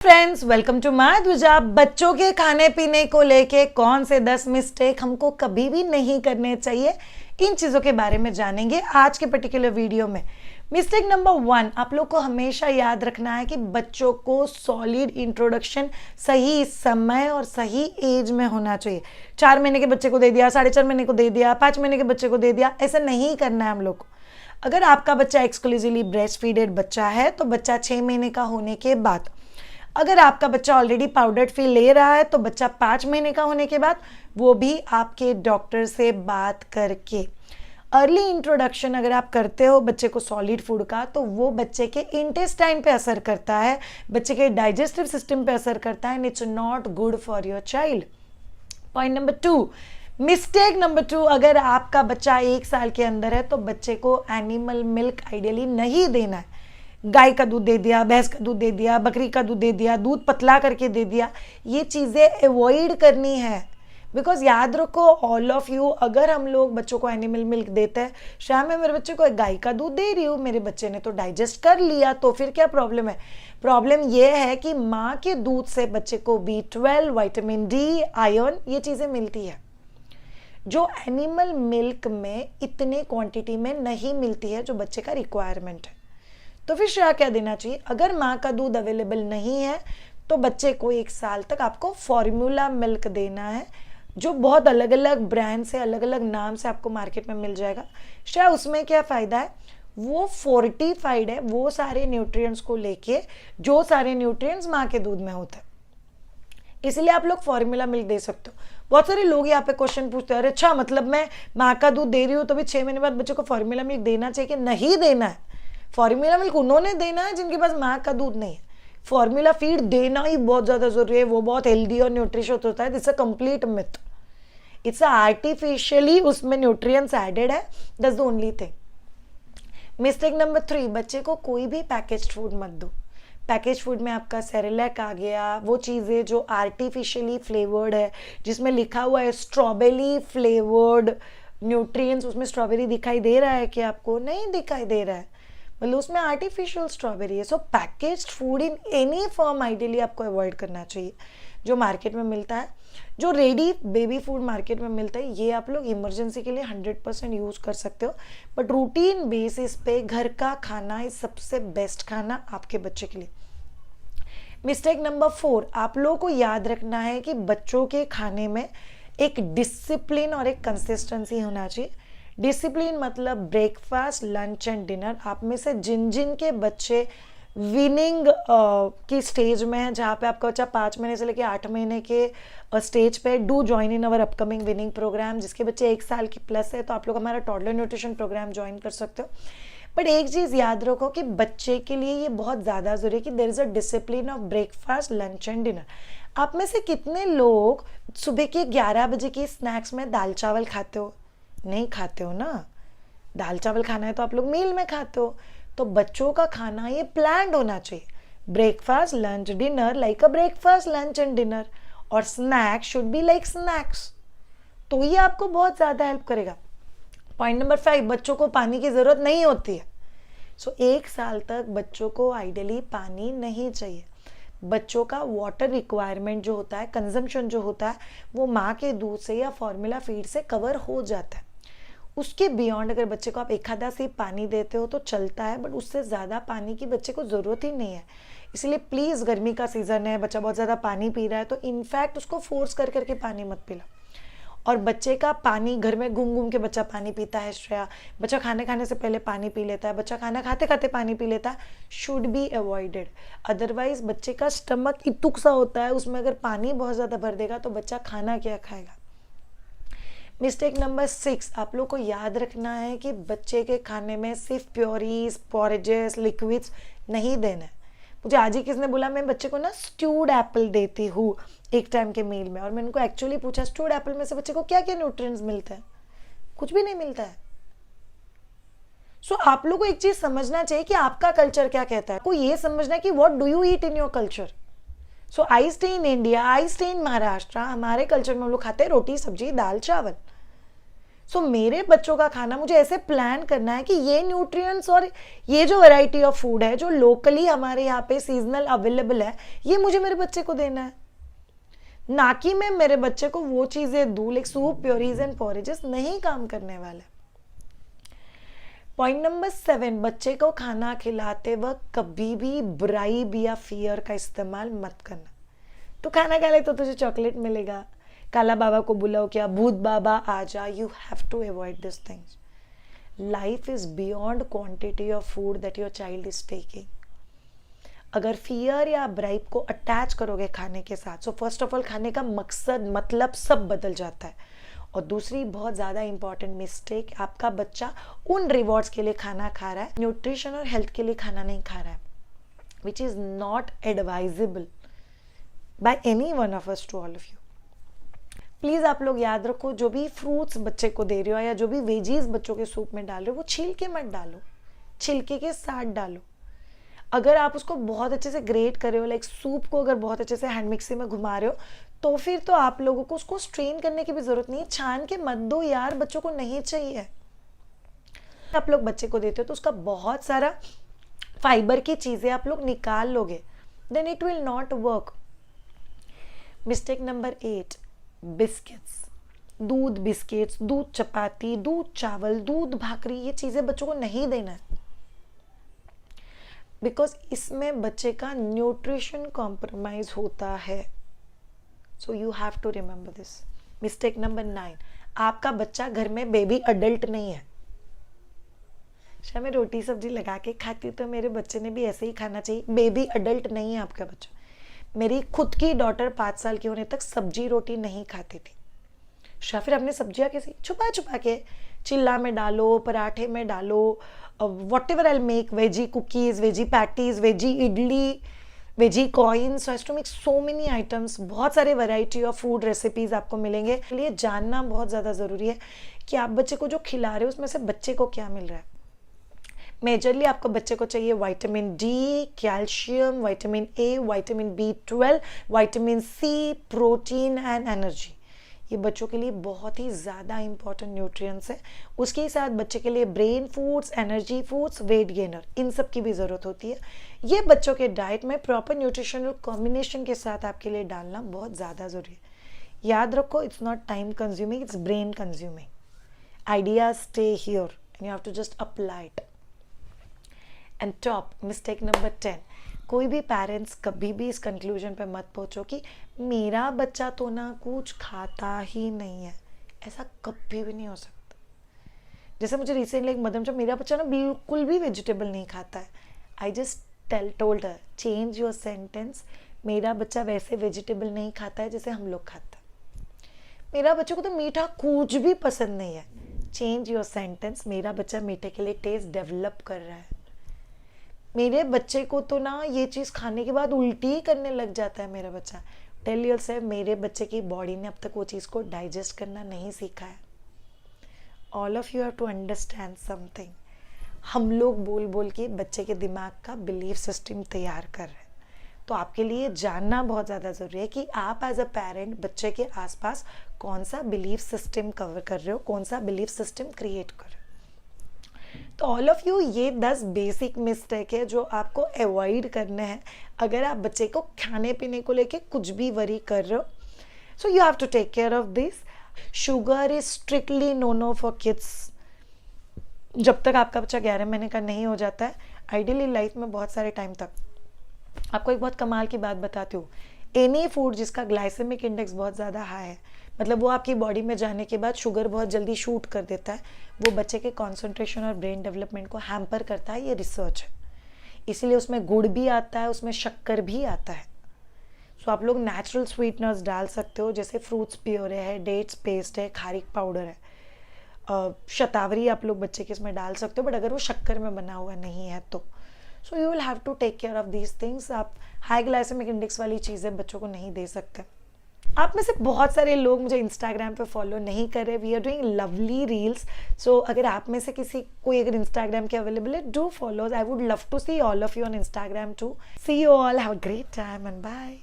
Friends, welcome to my ध्वजा। बच्चों के खाने पीने को लेके कौन से 10 मिस्टेक हमको कभी भी नहीं करने चाहिए, इन चीज़ों के बारे में जानेंगे आज के पर्टिकुलर वीडियो में। मिस्टेक नंबर 1, आप लोग को हमेशा याद रखना है कि बच्चों को सॉलिड इंट्रोडक्शन सही समय और सही एज में होना चाहिए। 4 महीने के बच्चे को दे दिया, 4.5 महीने को दे दिया, 5 महीने के बच्चे को दे दिया, ऐसा नहीं करना है हम लोग को। अगर आपका बच्चा एक्सक्लूसिवली ब्रेस्ट फीडेड बच्चा है तो बच्चा 6 महीने का होने के बाद, अगर आपका बच्चा ऑलरेडी पाउडर्ड फीड ले रहा है तो बच्चा 5 महीने का होने के बाद, वो भी आपके डॉक्टर से बात करके। अर्ली इंट्रोडक्शन अगर आप करते हो बच्चे को सॉलिड फूड का, तो वो बच्चे के इंटेस्टाइन पे असर करता है, बच्चे के डाइजेस्टिव सिस्टम पे असर करता है, and it's not good for your child. Point number 2, mistake number 2, अगर आपका बच्चा 1 साल के अंदर है तो बच्चे को एनिमल मिल्क आइडियली नहीं देना है। गाय का दूध दे दिया, भैंस का दूध दे दिया, बकरी का दूध दे दिया, दूध पतला करके दे दिया, ये चीज़ें अवॉइड करनी है। बिकॉज याद रखो ऑल ऑफ यू, अगर हम लोग बच्चों को एनिमल मिल्क देते हैं, शायद मैं मेरे बच्चे को गाय का दूध दे रही हूँ, मेरे बच्चे ने तो डाइजेस्ट कर लिया, तो फिर क्या प्रॉब्लम है? प्रॉब्लम ये है कि माँ के दूध से बच्चे को B12, विटामिन डी, आयरन, ये चीज़ें मिलती है जो एनिमल मिल्क में इतने क्वांटिटी में नहीं मिलती है जो बच्चे का रिक्वायरमेंट है। तो फिर श्रेया क्या देना चाहिए? अगर माँ का दूध अवेलेबल नहीं है तो बच्चे को 1 साल तक आपको फॉर्मूला मिल्क देना है, जो बहुत अलग अलग ब्रांड से, अलग अलग नाम से आपको मार्केट में मिल जाएगा। श्रेया, उसमें क्या फ़ायदा है? वो फोर्टिफाइड है, वो सारे न्यूट्रिएंट्स को लेके जो सारे न्यूट्रिएंट्स माँ के दूध में होते हैं, इसलिए आप लोग फॉर्मूला मिल्क दे सकते हो। बहुत सारे लोग यहाँ पे क्वेश्चन पूछते हैं, अरे अच्छा, मतलब मैं माँ का दूध दे रही हूँ तो भी 6 महीने बाद बच्चे को फॉर्मूला मिल्क देना चाहिए कि नहीं देना है? फॉर्मूला मिल्क उन्होंने देना है जिनके पास माँ का दूध नहीं है। फॉर्मूला फीड देना ही बहुत ज़्यादा ज़रूरी है, वो बहुत हेल्दी और न्यूट्रिशियस होता है। It's a complete myth, it's artificially उसमें न्यूट्रिएंट्स एडेड है, that's the only thing. Mistake number 3, बच्चे को कोई भी पैकेज्ड फूड मत दो। पैकेज फूड में आपका सेरेलैक आ गया, वो चीज़ें जो आर्टिफिशियली फ्लेवर्ड है, जिसमें लिखा हुआ है स्ट्रॉबेरी फ्लेवर्ड न्यूट्रिएंट्स, उसमें स्ट्रॉबेरी दिखाई दे रहा है कि आपको नहीं दिखाई दे रहा है, मतलब उसमें आर्टिफिशियल स्ट्रॉबेरी है। So packaged food in any form ideally आपको अवॉइड करना चाहिए। जो मार्केट में मिलता है, जो रेडी बेबी फूड मार्केट में मिलता है, ये आप लोग इमरजेंसी के लिए 100% यूज़ कर सकते हो, बट रूटीन बेसिस पे घर का खाना इज सबसे बेस्ट खाना आपके बच्चे के लिए। मिस्टेक नंबर 4, आप लोगों को याद रखना है कि बच्चों के खाने में एक डिसिप्लिन और एक कंसिस्टेंसी होना चाहिए। डिसिप्लिन मतलब ब्रेकफास्ट, लंच एंड डिनर। आप में से जिन जिन के बच्चे विनिंग की स्टेज में है, जहाँ पे आपका बच्चा 5 महीने से लेकर 8 महीने के स्टेज पे, do join in our upcoming weaning program. जिसके बच्चे 1 साल की प्लस है तो आप लोग हमारा टॉडलर न्यूट्रिशन प्रोग्राम ज्वाइन कर सकते हो। बट एक चीज़ याद रखो कि बच्चे के लिए ये बहुत ज़्यादा ज़रूरी है कि there is a discipline of breakfast, lunch and dinner. आप में से कितने लोग सुबह के 11 बजे की स्नैक्स में दाल चावल खाते हो? नहीं खाते हो ना। दाल चावल खाना है तो आप लोग मील में खाते हो। तो बच्चों का खाना ये प्लान्ड होना चाहिए, breakfast, lunch, dinner like a breakfast, lunch and dinner, और snacks should be like snacks. तो ये आपको बहुत ज़्यादा हेल्प करेगा। पॉइंट नंबर 5, बच्चों को पानी की ज़रूरत नहीं होती है। सो 1 साल तक बच्चों को आइडियली पानी नहीं चाहिए। बच्चों का वाटर रिक्वायरमेंट जो होता है, कंजम्पशन जो होता है, वो माँ के दूध से या फॉर्मूला फीड से कवर हो जाता है। उसके बियॉन्ड अगर बच्चे को आप 1 आधा सिप पानी देते हो तो चलता है, बट उससे ज़्यादा पानी की बच्चे को ज़रूरत ही नहीं है। इसलिए प्लीज़, गर्मी का सीज़न है, बच्चा बहुत ज़्यादा पानी पी रहा है तो इनफैक्ट उसको फोर्स कर करके पानी मत पिलाओ। और बच्चे का पानी, घर में घूम घूम के बच्चा पानी पीता है श्रेया, बच्चा खाने खाने से पहले पानी पी लेता है, बच्चा खाना खाते खाते पानी पी लेता है, शुड बी अवॉइडेड। अदरवाइज बच्चे का स्टमक इतुक सा होता है, उसमें अगर पानी बहुत ज़्यादा भर देगा तो बच्चा खाना क्या खाएगा। मिस्टेक नंबर 6, आप लोग को याद रखना है कि बच्चे के खाने में सिर्फ प्योरीज, पॉरेजेस, लिक्विड्स नहीं देना है। मुझे आज ही किसने बोला मैं बच्चे को ना स्ट्यूड एप्पल देती हूँ एक टाइम के मील में, और मैंने उनको एक्चुअली पूछा स्ट्यूड एप्पल में से बच्चे को क्या क्या न्यूट्रिएंट्स मिलते हैं? कुछ भी नहीं मिलता है। सो आप लोग को एक चीज समझना चाहिए कि आपका कल्चर क्या कहता है। को ये समझना है कि what do you eat in your culture. So I stay in India, I stay in Maharashtra, हमारे कल्चर में हम लोग खाते हैं रोटी, सब्जी, दाल, चावल। सो मेरे बच्चों का खाना मुझे ऐसे प्लान करना है कि ये न्यूट्रिएंट्स और ये जो वैरायटी ऑफ फूड है जो लोकली हमारे यहाँ पे सीजनल अवेलेबल है, ये मुझे मेरे बच्चे को देना है, ना कि मैं मेरे बच्चे को वो चीजें दूं। लाइक सूप, प्योरीज एंड पॉरेजेस नहीं काम करने वाला। पॉइंट नंबर 7, बच्चे को खाना खिलाते वक्त कभी भी ब्राइब या फियर का इस्तेमाल मत करना। तो खाना खा ले तो तुझे चॉकलेट मिलेगा, काला बाबा को बुलाओ, क्या भूत बाबा आ जा। You have to avoid this things. Life is beyond quantity of food that your child is taking. अगर फियर या ब्राइब को अटैच करोगे खाने के साथ, सो फर्स्ट ऑफ ऑल खाने का मकसद, मतलब सब बदल जाता है। और दूसरी बहुत ज़्यादा इंपॉर्टेंट मिस्टेक, आपका बच्चा उन रिवॉर्ड्स के लिए खाना खा रहा है, न्यूट्रिशन और हेल्थ के लिए खाना नहीं खा रहा है, which is not advisable by any one of us to all of you. Please आप लोग याद रखो, जो भी फ्रूट्स बच्चे को दे रहे हो या जो भी वेजीज बच्चों के सूप में डाल रहे हो, वो छील के मत डालो, छिलके के साथ डालो। अगर आप उसको बहुत अच्छे से ग्रेट कर रहे हो, लाइक सूप को अगर बहुत अच्छे से हैंड मिक्सी में घुमा रहे हो, तो फिर तो आप लोगों को उसको स्ट्रेन करने की भी जरूरत नहीं है। छान के मत दो यार, बच्चों को नहीं चाहिए। आप लोग बच्चे को देते हो तो उसका बहुत सारा फाइबर की चीजें आप लोग निकाल लोगे, then it will not work. Mistake number 8, biscuits, दूध बिस्किट्स, दूध चपाती, दूध चावल, दूध भाकरी, ये चीजें बच्चों को नहीं देना है, बिकॉज इसमें बच्चे का न्यूट्रिशन कॉम्प्रोमाइज होता है। So you have to remember this. Mistake number 9, आपका बच्चा घर में बेबी अडल्ट नहीं है। शायद मैं रोटी सब्जी लगा के खाती तो मेरे बच्चे ने भी ऐसे ही खाना चाहिए। बेबी अडल्ट नहीं है आपका बच्चा। मेरी खुद की डॉटर 5 साल की होने तक सब्जी रोटी नहीं खाती थी। शायद फिर हमने सब्जियां कैसे छुपा छुपा के चिल्ला में डालो, पराठे में डालो, whatever I'll make, veggie cookies, veggie patties, veggie idli, veggie coins, so I have to make so many items। बहुत सारे वैरायटी ऑफ फूड रेसिपीज आपको मिलेंगे। इसलिए जानना बहुत ज़्यादा ज़रूरी है कि आप बच्चे को जो खिला रहे हो उसमें से बच्चे को क्या मिल रहा है। मेजरली आपको बच्चे को चाहिए vitamin D, calcium, vitamin A, vitamin B12, vitamin C, protein and energy. ये बच्चों के लिए बहुत ही ज़्यादा इंपॉर्टेंट न्यूट्रिएंट्स है। उसके साथ बच्चे के लिए brain foods, energy foods, weight gainer, इन सब की भी ज़रूरत होती है। ये बच्चों के डाइट में प्रॉपर न्यूट्रिशनल कॉम्बिनेशन के साथ आपके लिए डालना बहुत ज़्यादा ज़रूरी है। याद रखो, it's not time consuming, it's brain consuming. Ideas stay here and you have to just apply it. And top mistake number 10, कोई भी पेरेंट्स कभी भी इस कंक्लूजन पे मत पहुंचो कि मेरा बच्चा तो ना कुछ खाता ही नहीं है। ऐसा कभी भी नहीं हो सकता। जैसे मुझे रिसेंटली एक मदर, जब मेरा बच्चा ना बिल्कुल भी वेजिटेबल नहीं खाता है, I just told her, change your sentence, मेरा बच्चा वैसे वेजिटेबल नहीं खाता है जैसे हम लोग खाता है। मेरा बच्चे को तो मीठा कुछ भी पसंद नहीं है, चेंज योर सेंटेंस, मेरा बच्चा मीठे के लिए टेस्ट डेवलप कर रहा है। मेरे बच्चे को तो ना ये चीज़ खाने के बाद उल्टी करने लग जाता है मेरा बच्चा। टेल योरसेल्फ, मेरे बच्चे की बॉडी ने अब तक वो चीज़ को डाइजेस्ट करना नहीं सीखा है। All of you have to understand something. हम लोग बोल बोल के बच्चे के दिमाग का बिलीफ सिस्टम तैयार कर रहे हैं। तो आपके लिए जानना बहुत ज़्यादा ज़रूरी है कि आप एज अ पेरेंट बच्चे के आसपास कौन सा बिलीफ सिस्टम कवर कर रहे हो, कौन सा बिलीफ सिस्टम क्रिएट कर रहे हो। तो ऑल ऑफ यू, ये 10 बेसिक मिस्टेक है जो आपको अवॉइड करने हैं अगर आप बच्चे को खाने पीने को लेके कुछ भी वरी कर रहे हो। So you have to take care of this. Sugar is strictly no for kids जब तक आपका बच्चा 11 महीने का नहीं हो जाता है। आइडियली लाइफ में बहुत सारे टाइम तक। आपको एक बहुत कमाल की बात बताती हूँ, एनी फूड जिसका ग्लाइसेमिक इंडेक्स बहुत ज़्यादा हाई है, मतलब वो आपकी बॉडी में जाने के बाद शुगर बहुत जल्दी शूट कर देता है, वो बच्चे के कंसंट्रेशन और ब्रेन डेवलपमेंट को हैम्पर करता है। ये रिसर्च है। इसीलिए उसमें गुड़ भी आता है, उसमें शक्कर भी आता है। सो आप लोग नेचुरल स्वीटनर्स डाल सकते हो, जैसे फ्रूट्स प्योरे है, डेट्स पेस्ट है, खारिक पाउडर है, शतावरी आप लोग बच्चे के इसमें डाल सकते हो, बट अगर वो शक्कर में बना हुआ नहीं है तो so you will have to take care of these things. आप हाई ग्लाइसेमिक इंडेक्स वाली चीज़ें बच्चों को नहीं दे सकते। आप में से बहुत सारे लोग मुझे इंस्टाग्राम पे फॉलो नहीं कर रहे। We are doing lovely reels. So अगर आप में से किसी कोई अगर इंस्टाग्राम के अवेलेबल है, do follow. I would love to see all of you on Instagram too. See you all, have a great time and bye.